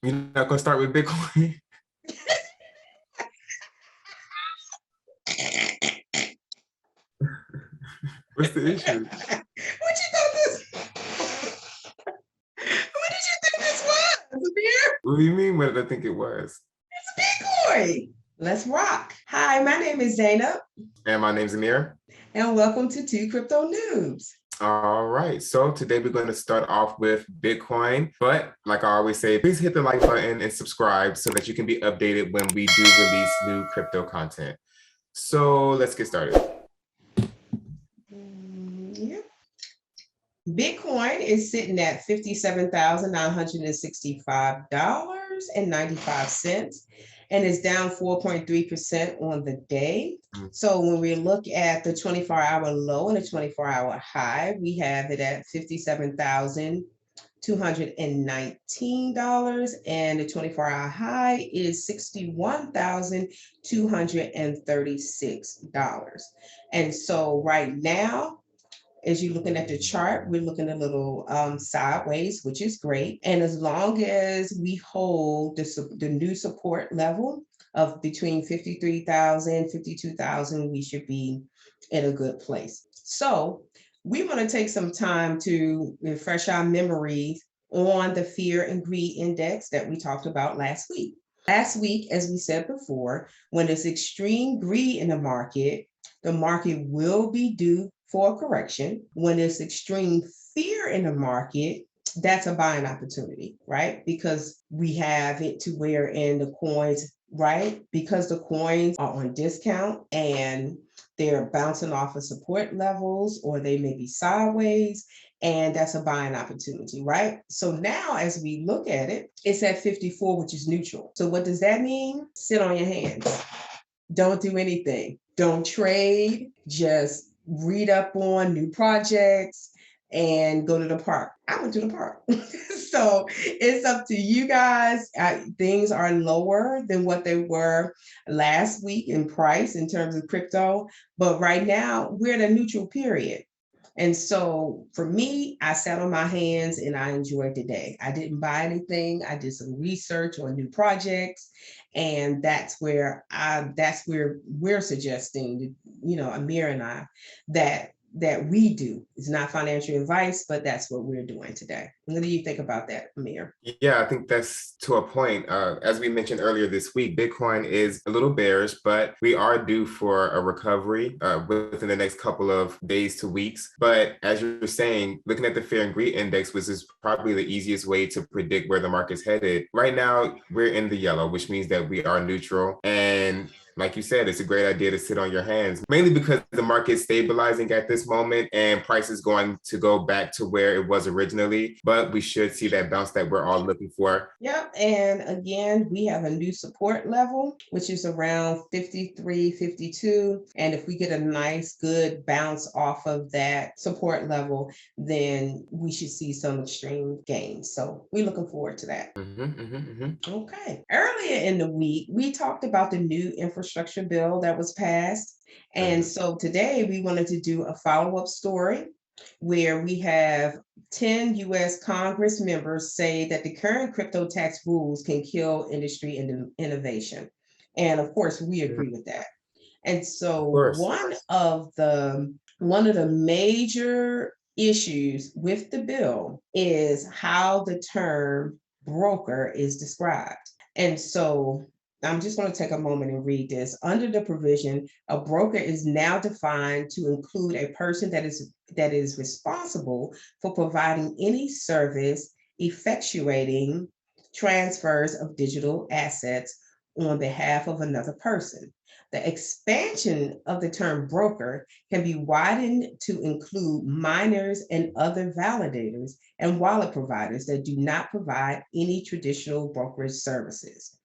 You're not gonna start with Bitcoin? What's the issue? What you thought this? What did you think this was, Amir? What do you mean? What did I think it was? It's Bitcoin. Let's rock. Hi, my name is Zainab, And my name's Amir. and welcome to Two Crypto Noobs. All right. So today we're going to start off with Bitcoin. But like I always say, please hit the like button and subscribe so that you can be updated when we do release new crypto content. So let's get started. Yeah. Bitcoin is sitting at $57,965.95 and is down 4.3% on the day. So when we look at the 24-hour low and the 24-hour high, we have it at $57,219, and the 24-hour high is $61,236. And so right now, as you're looking at the chart, we're looking a little sideways, which is great. And as long as we hold the new support level of between 53,000, 52,000, we should be in a good place. So we want to take some time to refresh our memories on the fear and greed index that we talked about last week. Last week, as we said before, when there's extreme greed in the market will be due for a correction. When there's extreme fear in the market, that's a buying opportunity, right? Because we have it to where in the coins, right? Because the coins are on discount and they're bouncing off of support levels, or they may be sideways, and that's a buying opportunity, right? So now as we look at it, it's at 54, which is neutral. So what does that mean? Sit on your hands. Don't do anything. Don't trade. Just read up on new projects and go to the park. I went to the park. So it's up to you guys. Things are lower than what they were last week in price in terms of crypto. But right now, we're at a neutral period. And so for me, I sat on my hands and I enjoyed the day. I didn't buy anything. I did some research on new projects. And that's where we're suggesting, Amir and I, that we do. It's not financial advice, but that's what we're doing today. What do you think about that, Amir? Yeah, I think that's to a point. As we mentioned earlier this week, Bitcoin is a little bearish, but we are due for a recovery within the next couple of days to weeks. But as you're saying, looking at the fear and greed index, which is probably the easiest way to predict where the market's headed. Right now, we're in the yellow, which means that we are neutral. And like you said, it's a great idea to sit on your hands, mainly because the market's stabilizing at this moment and price is going to go back to where it was originally. But we should see that bounce that we're all looking for. Yep. And again, we have a new support level, which is around 53, 52. And if we get a nice, good bounce off of that support level, then we should see some extreme gains. So we're looking forward to that. Okay. Earlier in the week, we talked about the new infrastructure bill that was passed. And so today we wanted to do a follow-up story where we have 10 US Congress members say that the current crypto tax rules can kill industry and innovation. And of course, we agree with that. And so one of the major issues with the bill is how the term broker is described. And so I'm just going to take a moment and read this. Under the provision, a broker is now defined to include a person that is responsible for providing any service effectuating transfers of digital assets on behalf of another person. The expansion of the term broker can be widened to include miners and other validators and wallet providers that do not provide any traditional brokerage services.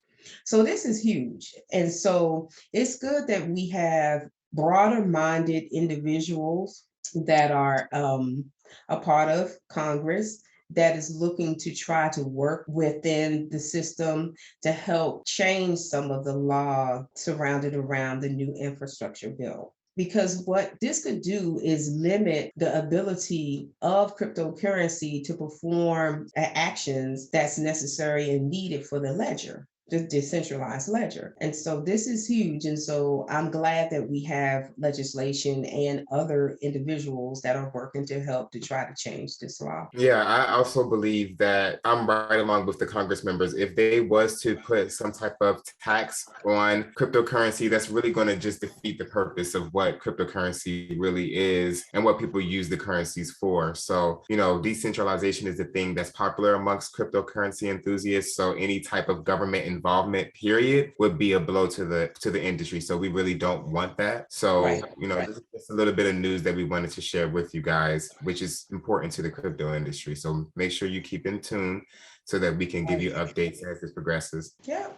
So this is huge. And so it's good that we have broader minded individuals that are a part of Congress that is looking to try to work within the system to help change some of the law surrounded around the new infrastructure bill. because what this could do is limit the ability of cryptocurrency to perform actions that's necessary and needed for the ledger, the decentralized ledger. And so this is huge. And so I'm glad that we have legislation and other individuals that are working to help to try to change this law. Yeah, I also believe that I'm right along with the Congress members. If they was to put some type of tax on cryptocurrency, that's really going to just defeat the purpose of what cryptocurrency really is and what people use the currencies for. So, decentralization is the thing that's popular amongst cryptocurrency enthusiasts. So any type of government involvement, period, would be a blow to the industry. So we really don't want that. So, Right. this is just a little bit of news that we wanted to share with you guys, which is important to the crypto industry. So make sure you keep in tune so that we can give you updates as this progresses. Yeah.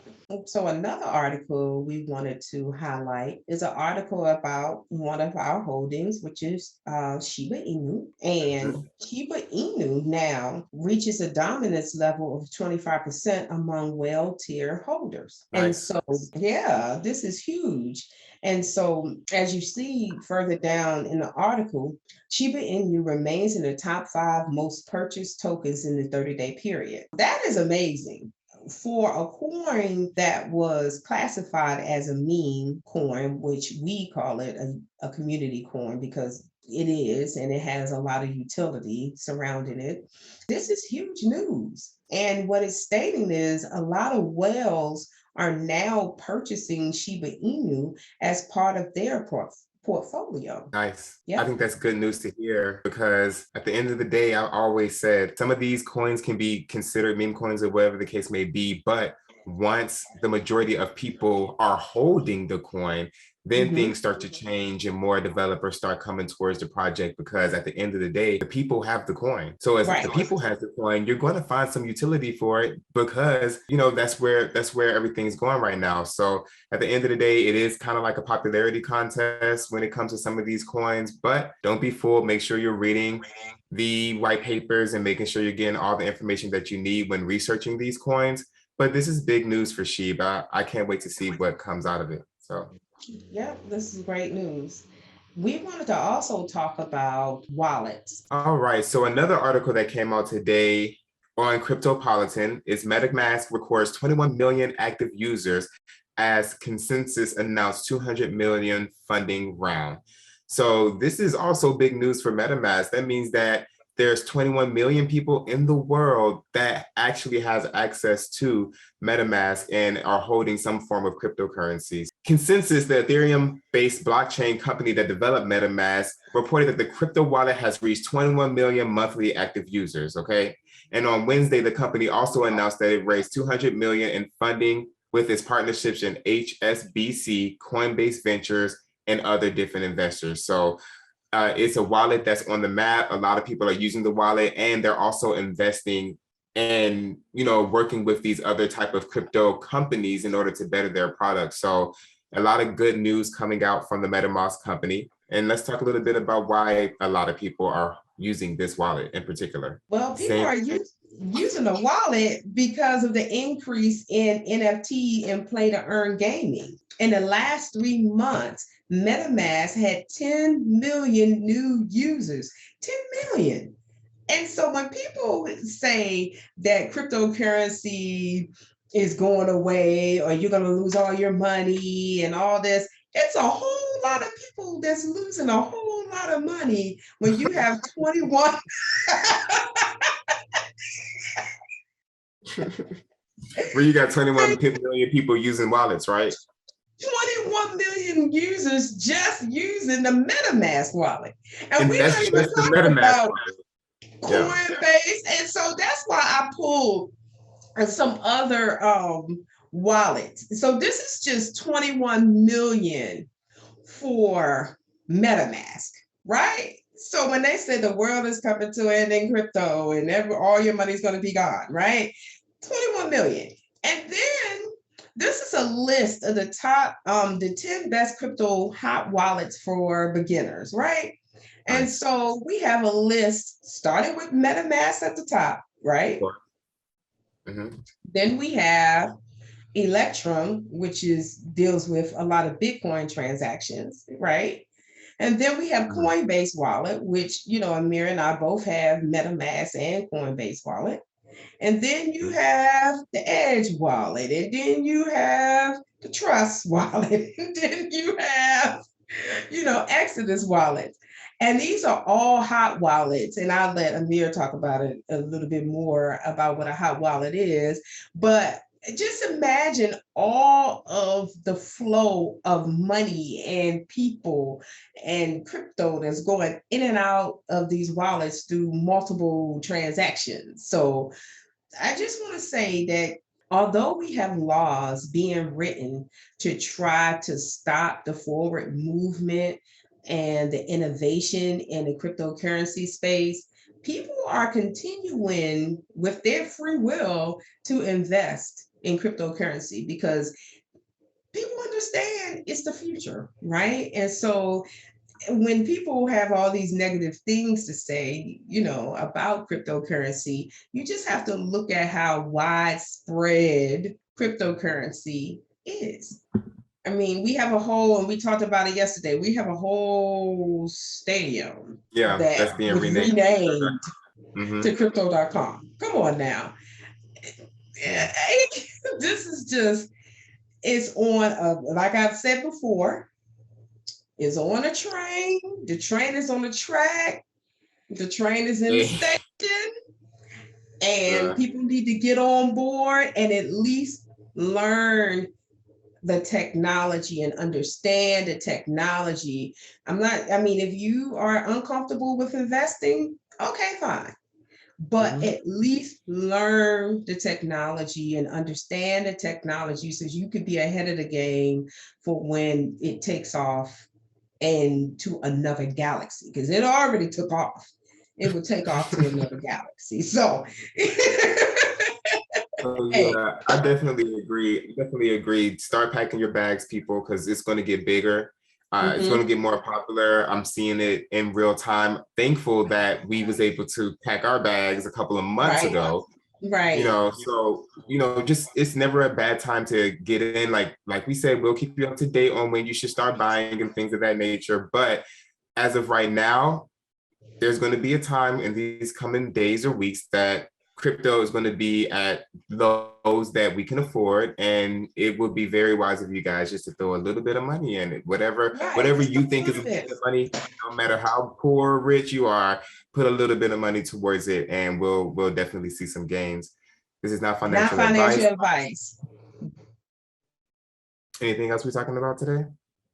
So another article we wanted to highlight is an article about one of our holdings, which is Shiba Inu. And Shiba Inu now reaches a dominance level of 25% among well-tier holders. And Nice. so, yeah, this is huge. And so, as you see further down in the article, Shiba Inu remains in the top 5 most purchased tokens in the 30-day period. That is amazing. For a coin that was classified as a meme coin, which we call it a community coin because it is, and it has a lot of utility surrounding it. This is huge news. And what it's stating is a lot of whales are now purchasing Shiba Inu as part of their portfolio. Nice. Yeah. I think that's good news to hear because at the end of the day, I always said some of these coins can be considered meme coins or whatever the case may be, but once the majority of people are holding the coin, then things start to change and more developers start coming towards the project because at the end of the day, the people have the coin. So as the people have the coin, you're going to find some utility for it because, that's where everything's going right now. So at the end of the day, it is kind of like a popularity contest when it comes to some of these coins, but don't be fooled. Make sure you're reading the white papers and making sure you're getting all the information that you need when researching these coins. But this is big news for Shiba. I can't wait to see what comes out of it. So, yeah, this is great news. We wanted to also talk about wallets. all right. So another article that came out today on Cryptopolitan is Metamask records 21 million active users as Consensus announced 200 million funding round. So this is also big news for Metamask. That means that there's 21 million people in the world that actually has access to MetaMask and are holding some form of cryptocurrencies. Consensus, the Ethereum-based blockchain company that developed MetaMask, reported that the crypto wallet has reached 21 million monthly active users, okay? And on Wednesday, the company also announced that it raised 200 million in funding with its partnerships in HSBC, Coinbase Ventures, and other different investors. So it's a wallet that's on the map. A lot of people are using the wallet and they're also investing and working with these other type of crypto companies in order to better their products. So a lot of good news coming out from the MetaMask company. And let's talk a little bit about why a lot of people are using this wallet in particular. Well, people are using the wallet because of the increase in NFT and play to earn gaming. In the last 3 months, MetaMask had 10 million new users. 10 million. And so when people say that cryptocurrency is going away or you're going to lose all your money and all this, it's a whole lot of people that's losing a whole lot of money when you have 21. Where you got 21 million people using wallets, right? 21 million users just using the MetaMask wallet. And we're that's not even just the talking MetaMask about wallet. Coinbase. And so that's why I pulled some other wallets. So this is just 21 million for MetaMask, right? So when they say the world is coming to an end in crypto and all your money is going to be gone, right? 21 million. And then this is a list of the top, the 10 best crypto hot wallets for beginners, right? And Nice. so we have a list starting with MetaMask at the top, right? Then we have Electrum, which deals with a lot of Bitcoin transactions, right? And then we have Mhm. Coinbase Wallet, which, Amir and I both have Metamask and Coinbase Wallet. And then you have the Edge wallet, and then you have the Trust wallet, and then you have, Exodus wallets. And these are all hot wallets. And I'll let Amir talk about it a little bit more about what a hot wallet is. But just imagine all of the flow of money and people and crypto that's going in and out of these wallets through multiple transactions. So I just want to say that although we have laws being written to try to stop the forward movement and the innovation in the cryptocurrency space, people are continuing with their free will to invest in cryptocurrency because people understand it's the future, right? And so when people have all these negative things to say, about cryptocurrency, you just have to look at how widespread cryptocurrency is. I mean, we have a whole, and we talked about it yesterday, we have a whole stadium Yeah, that that's being was renamed. renamed Mm-hmm. to crypto.com. Come on now. This is just, it's on, like I've said before, is on a train. The train is on the track. The train is in the Hey, station, and uh, people need to get on board and at least learn the technology and understand the technology. I mean, if you are uncomfortable with investing, okay, fine. But mhm. at least learn the technology and understand the technology so you could be ahead of the game for when it takes off and to another galaxy, because it already took off. It would take off to another galaxy. So, So hey, yeah, I definitely agree. Definitely agree. Start packing your bags, people, because it's going to get bigger. It's going to mm-hmm, get more popular. I'm seeing it in real time. Thankful that we was able to pack our bags a couple of months right, ago. right, So just it's never a bad time to get in. Like we said, we'll keep you up to date on when you should start buying and things of that nature. But as of right now, there's going to be a time in these coming days or weeks that crypto is going to be at lows that we can afford, and it would be very wise of you guys just to throw a little bit of money in it. right. Whatever Just a you think is a little bit bit. of money, no matter how poor or rich you are, put a little bit of money towards it, and we'll definitely see some gains. This is not Not financial financial advice. advice. Anything else we're talking about today?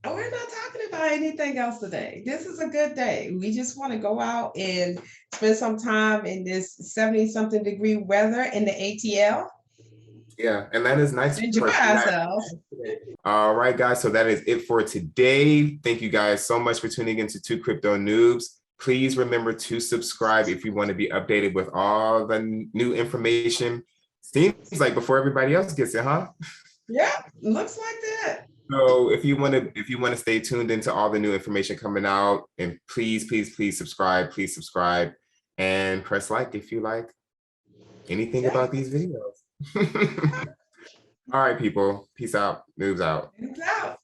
Oh, we're not talking about anything else today. This is a good day. We just want to go out and spend some time in this 70 something degree weather in the ATL. Yeah, Atlanta's nice Enjoy for that. ourselves. All right, guys. So that is it for today. Thank you guys so much for tuning into Two Crypto Noobs. Please remember to subscribe if you want to be updated with all the new information. Seems like before everybody else gets it, huh? Yeah, looks like that. So if you want to stay tuned into all the new information coming out, and please subscribe. Please subscribe and press like if you like anything Yeah, about these videos. All right, people. Peace out. Moves out. it's out.